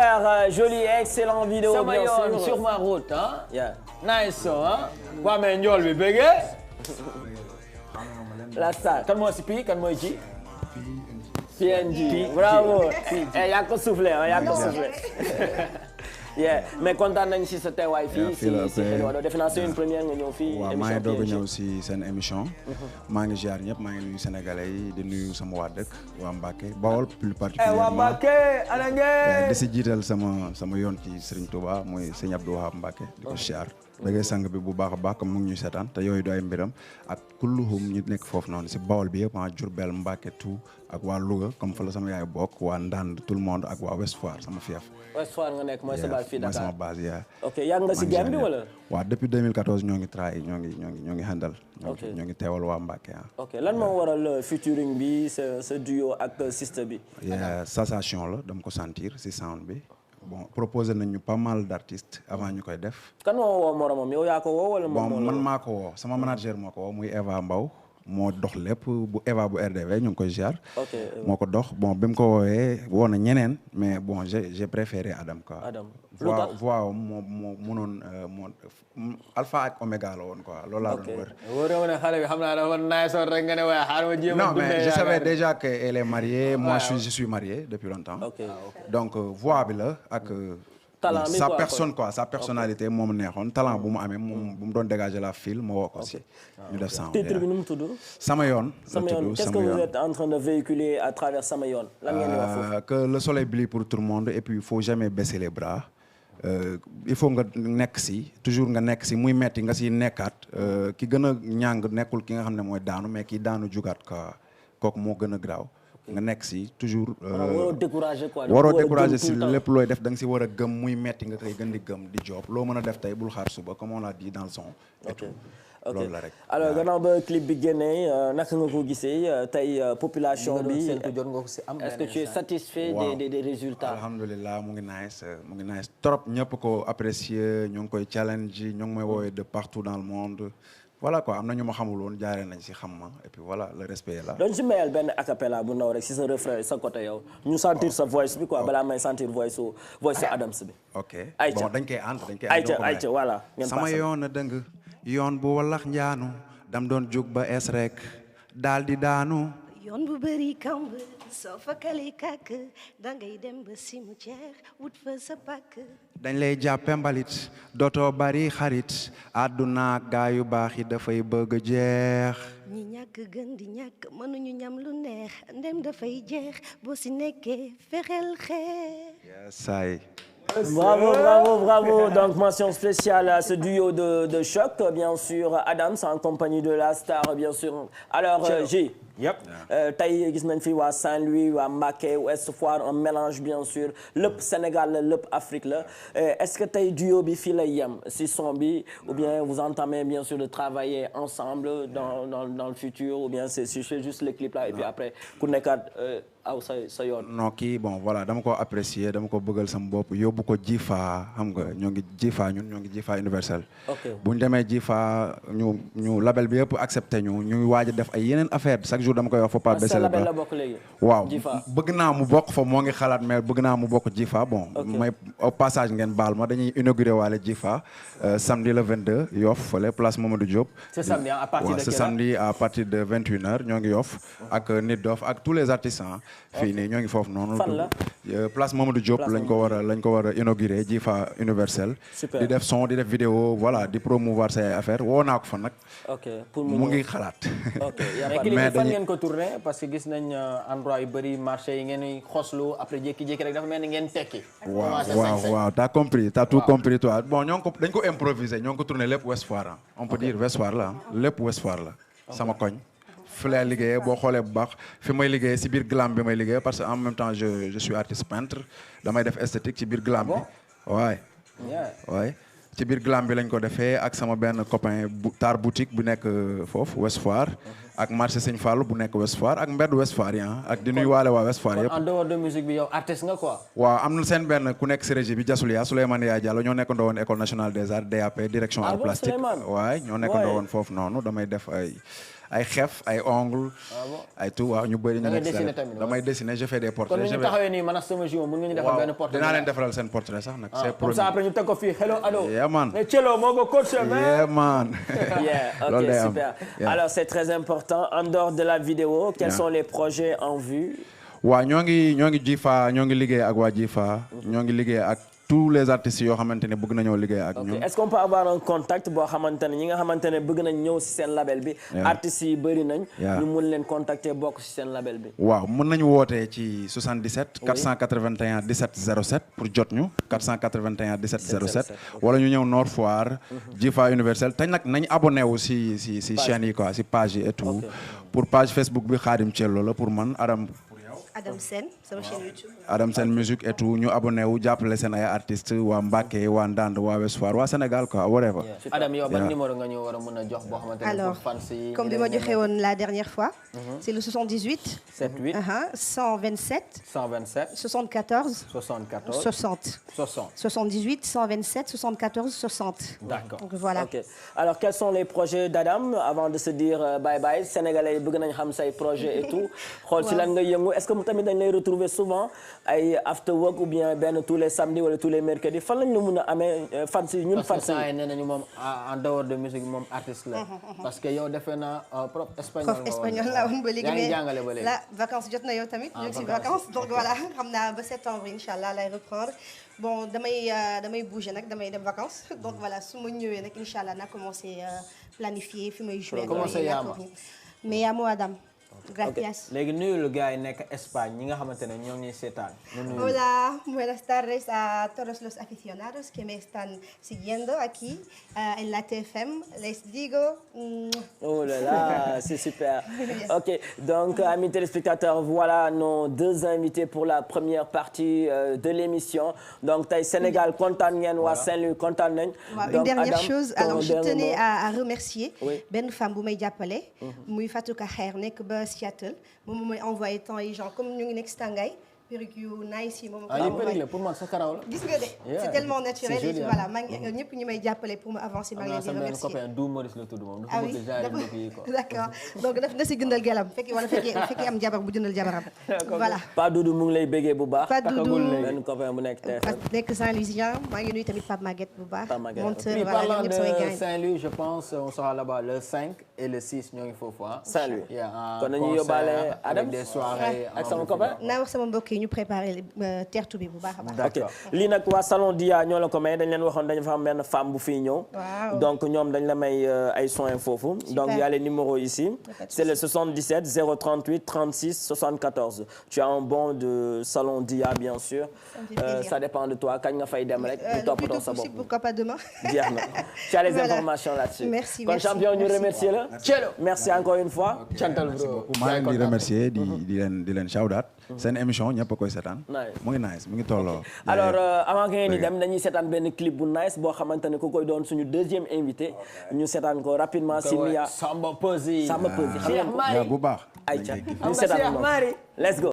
super jolie excellent vidéo. sama bien yoon sûr sur ma route ah. yeah. nice so ah. waa mais njool bi bëggee. la star kan moo si Pi kan mooy ji. PNG bravo. yaa ko soufflé ah yaa ko soufflé. yeah mais kontaan nañu si sa teewaay fii si Xelwaado defe naa c'est une première nga ñëw fii. waaw maa ngi doog a ñëw si seen émission. maa ngi ziar ñëpp maa ngi nuyu sénégalais yi di nuyu sama waa dëkk waa Mbacké Bawol plus particulièrement waa Mbacké ana ngeen. di si jiital sama yoon ci Serigne Touba mooy Serigne Abdou Wahab Mbacké di ko ziar. bëggee sang bi bu baax a baax comme mu ngi ñuy seetaan te yooyu du ay mbiram ak kulluhum ñu nekk foofu noonu si Bawol bi yëpp Diourbel Mbacké tout ak waa Louga comme fa la sama yaay bokk waa Ndande tout le monde ak waa Ouest Foire sama fief. Ouest Foire nga nekk mooy sa base fii Dakar mooy sama base yaa. ok yàgg nga si game bi wala. waaw depuis 2014 ñoo ngi try ñoo ngi handal. ñoo ngi teewal waa Mbacké ok lan moo waral featuring bi sa duo ak sister bi. sensation la dama ko sentir si sound bi. bon proposé nañu pas mal d'artistes avant ñu koy def. kan moo woo moromam yow yaa ko woo wala moom bon man maa ko woo sama manager moo ko woo muy Eva Mbaw moo dox lépp bu Eva bu RDV ñu ngi koy ziar. ok moo ko dox bon bi mu ko woowee woo na ñeneen mais bon j'ai préféré Adam quoi. Adam voix moo mënoon alpha ak oméga la woon quoi loolu laa doon wër. wóor na ma ne xale bi xam naa dafa nice rek nga ne waaye xaaral ma jéem a. non mais je savais déjà que elle est mariée moi je suis marié depuis longtemps. donc voix bi la ak. talent bi sa personne quoi sa personnalité moom neexoon talent bu mu amee moom bu mu doon dégager la fil ma woo ko si. ñu def sound titre bi nu mu tudd. sama yoon. sama yoon qu'est-ce que vous êtes en train de véhiculer à travers sama yoon. lan ngeen di wax foofu. que le soleil brille pour tout le monde et puis il faut jamais baisser les bras. il faut nga nekk si toujours nga nekk si muy metti nga si nekkaat ki gën a ñàng nekkul ki nga xam ne mooy daanu mais ki daanu jugaat quoi kooku moo gën a graaw. nga nekk si toujours. waroo décourager quoi. waroo décourager si lépp looy def da nga si war a gëm muy metti nga koy gën di gëm di job loo mën a def tey bul xaar suba comme on l'a dit dans le son. et tout loolu la rek. alors gannaaw ba clip bi génnee naka nga ko gisee tey population bi. est-ce que tu es satisfait des résultats. alhamdulilah mu ngi nice trop ñëpp ko apprécier ñoo ngi koy challenge ñoo ngi may woowee de partout dans le monde. voilà quoi am na ñu ma xamul woon jaaree nañ si xam ma et puis voilà le respect est là. doon si mayal benn acapella bu ndaw rek si sa refrain sa côté yow ñu sentir sa voice bi quoi balaa may sentir voice su Adams bi. ok ayca bon dañ koy ànd ayca voilà. sama yoon a dëng yoon bu wallax njaanu dam doon jug ba es rek daal di daanu. yoon bu bëri kamb soo fa kale kàkk dangay dem ba cimetière wut fa sa pàkk. dañ lay jàppe mbalit dootoo bari xarit àdduna gaa yu baax yi dafay bëgg a jeex. ñi ñàkk gën di ñàkk mënuñu ñam lu neex ndem dafay jeex boo si nekkee fexeel xeex. saay. Bravo. Donc mention spéciale à ce duo de choc, bien sûr, Adams en compagnie de la star, bien sûr. Alors, J. Yep. tey gis nañ fi waa Saint-Louis waa Mbacké Ouest Foire un mélange bien sûr lépp Sénégal la lépp Afrique la est-ce que tey duo bi fii lay yem si son bi ou bien vous entamez bien sûr de travailler ensemble dans le futur ou bien c'est juste le clip là et puis après ku nekkaat aw sa yoon. non kii bon voilà dama ko apprécier dama ko bëggal sama bopp yóbbu ko Jifa xam nga ñoo ngi Jifa Universel. bu ñu demee Jifa ñu label bi yëpp accepté ñu waaj a def ay yeneen affaire chaque jour dama koy wax faut pas baisser les bras. la bokk léegi. waaw bëgg naa mu bokk fa moo ngi xalaat mais bëgg naa mu bokk Jifa bon. may au passage ngeen baal ma dañuy inauguré waale Jifa samedi le 22 Yoff fële place Mamadou Diop. c'est samedi à partir de c'est samedi à partir de 21h ñoo ngi Yoff ak Nit Dof ak tous les artistes fii nii ñoo ngi foofu noonu. fan la place Mamadou Diop lañ ko war a inauguré Jifa Universel. super di def son di def vidéo voilà di promouvoir say affaire woo naa ko fa nag. mu ngi xalaat. mais fan ngeen ko tourné parce que gis nañ endroit yu bëri marché yi ngeen di xoslu après jékki-jékki rek dafa mel ni ngeen tekki. waaw t'as compris t'as tout compris toi bon dañ ko improviser ñoo ngi ko tourné lépp Ouest Foire on peut dire Ouest Foire la lépp Ouest Foire la sama koñ. fi lay liggéeyee boo xoolee bu baax fi may liggéeyee si biir glam bi may liggéeyee parce que en même temps je suis artiste peintre damay def esthétique ci biir glam bi waay ci biir glam bi lañ ko defee ak sama benn copain Tar boutique bu nekk foofu Ouest Foire ak marché Sëñ Fallou bu nekk Ouest Foire ak mbedd Ouest Foire yi ak di nuyu waale waa Ouest Foire yëpp. en dehors de musique bi yow artiste nga quoi. waaw am na seen benn ku nekk si régie bi Jasoulia Souleymane Yaay Diallo ñoo nekkandoo woon école nationale des arts DAP direction art plastique waaye ñoo nekkandoo woon foofu noonu damay def ay xef ay ongle ay tout waaw ñu bëri ñu nekk damay dessiner je fais des portraits. kon ñu taxawee nii man ak sama jiw mën nga ñu defal benn portrait. dinaa leen defaral seen portrait sax nag. c'est comme ça après ñu teg ko fii hello ado. yeah man mais Thielo moo ko coach yeah man. yeah ok super. alors c'est très important en dehors de la vidéo quels sont les projets en vue. waaw ñoo ngi Jifa ñoo ngi liggéey ak waa Jifa ñoo ngi liggéey ak tous les artistes yoo xamante ne bëgg nañoo liggéey ak ñun. est-ce qu'on peut avoir un contact boo xamante ne ñi nga xamante ne bëgg nañ ñëw ci seen label bi. artistes yi bëri nañ. ñu mun leen contacter bokk ci seen label bi. waaw mën nañu wootee ci 77. 481 17 07 pour jot ñu. 481 17 07. wala ñu ñëw Nord Foire. Jifa Universel te nag nañ abonné wu ci chaîne yi quoi ci page yi et tout. pour page Facebook bi Khadim Thielo la pour man Adam Sen sama chaîne YouTube. Adam Sen musique et tout ñu abonné wu jàppale seen ay artistes waa Mbacké waa Ndande waa Ouest Foire waa Sénégal quoi whatever. Adam yow ban numéro nga ñu war a mën a jox boo xamante ne alors comme bi ma joxe woon la dernière fois. c'est le 78. 78. 127. 127. 74. 74. 60. 60. 78 127 74 60. D'accord. Donc voilà. ok alors quels sont les projets d'Adam avant de se dire bye bye sénégalais yi bëgg nañ xam say projets et tout. xool si lan nga yëngu est-ce que tamit dañ lay retrouver souvent ay after work ou bien benn tous les samedis wala tous les mercredis fan lañ la mun a amee fan si ñun fan si. parce que saa yi nee nañu moom en dehors de musique moom artiste la. parce que yow defe naa prof espagnol. prof espagnol la woon ba léegi yaa ngi jàngale ba léegi. la vacances jot na yow tamit. ñu ngi si vacances donc voilà xam naa ba septembre incha allah lay reprendre bon damay bouger nag damay dem vacances donc voilà su ma ñëwee nag incha allah naa commencé planifier fi may jouer. commencé yaama mais llamo Adam. Gracias. léegi nuyul gars yi nekk Espagne ñi nga xamante ne ñoo ngi seetaan. Hola, buenas tardes a todos los aficionados que me están siguiendo aquí en la TFM. Les digo. Oh là là, c'est super. Ok, donc amis téléspectateurs, voilà nos deux invités pour la première partie de l'émission. Donc tey Sénégal kontaan ngeen waa Saint-Louis kontaan nañ. Une dernière chose, alors je tenais à remercier benn femme bu may jàppale. muy Fatou Kaher nekk ba Seattle moom mooy envoyé temps yi genre comme ñu ngi nekk Stangay perruque yu nice yi moom. perruque pour man sa karaw la. gis nga de c'est tellement naturel et tout voilà maa ngi ñëpp ñu may jàppale pour ma avancer maa ngi leen di remercier. copain du Maurice la tudd moom. ah oui d'accord donc daf na si gëndal gelam fekkee am jabar bu jëndal jabaram. voilà Pa Doudou mu ngi lay béggee bu baax. Pa Doudou benn copain bu nekk TFM. nekk Saint-Louisien maa ngi nuyu tamit Pape Maguette bu baax. Pape Maguette monteur voilà parlant de Saint-Louis je pense on sera là-bas le 5 et le 6 ñoo ngi foofu ah. Saint-Louis kon nañu yóbbaale Adam avec des soirées ak sama copain. naa wax sama mbokk yi ñu préparé teertu bi bu baax a baax. ok lii nag waa salon Dia ñoo la ko may dañ leen waxoon dañu fa am benn femme bu fiy ñëw. donc ñoom dañ la may ay soins foofu. donc il y a les numéros ici. c'est le 77 038 36 74. tu as un bon de salon Dia bien sûr. ça dépend de toi kañ nga fay dem rek. ñu toppatoo sa bopp pourquoi pas demain. jeex na tu as les informations là-dessus. merci kon champion ñu remercier la. Thielo merci encore une fois. cantal bro maa ngi leen di remercier di leen shout out seen émission ñëpp a koy seetaan. mu ngi nice mu ngi tolloo. alors avant que ngeen di dem dañuy seetaan benn clip bu nice boo xamante ne ku koy doon suñu deuxième invité ñu seetaan ko rapidement si Mia Samba Peuzzi xam ngeen ko bu baax. ayca ñu seetaan ko let's go.